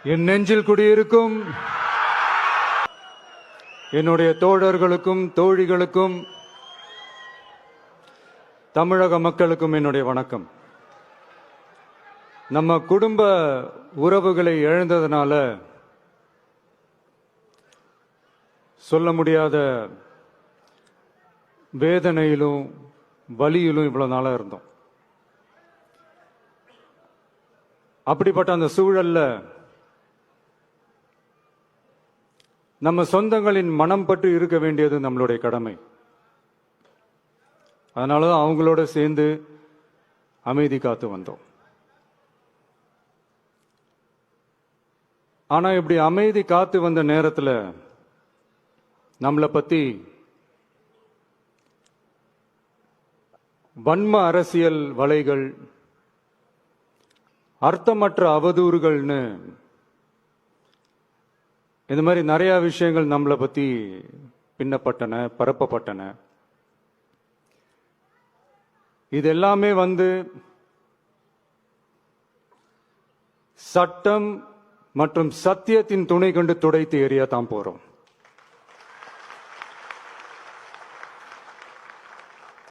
என் நெஞ்சில் குடியிருக்கும் என்னுடைய தோழர்களுக்கும் தோழிகளுக்கும் தமிழக மக்களுக்கும் என்னுடைய வணக்கம். நம்ம குடும்ப உறவுகளை இழந்ததனால சொல்ல முடியாத வேதனையிலும் வலியிலும் இவ்வளவு நாளா இருந்தோம். அப்படிப்பட்ட அந்த சூழல்ல நம்ம சொந்தங்களின் மனம் பற்றி இருக்க வேண்டியது நம்மளுடைய கடமை. அதனாலதான் அவங்களோட சேர்ந்து அமைதி காத்து வந்தோம். ஆனா இப்படி அமைதி காத்து வந்த நேரத்தில் நம்மளை பத்தி வன்ம அரசியல் வலைகள், அர்த்தமற்ற அவதூறுகள்னு இந்த மாதிரி நிறைய விஷயங்கள் நம்மளை பத்தி பின்னப்பட்டன, பரப்பப்பட்டன. இது எல்லாமே சட்டம் மற்றும் சத்தியத்தின் துணை கொண்டு துடைத்து எறியத்தான் போறோம்.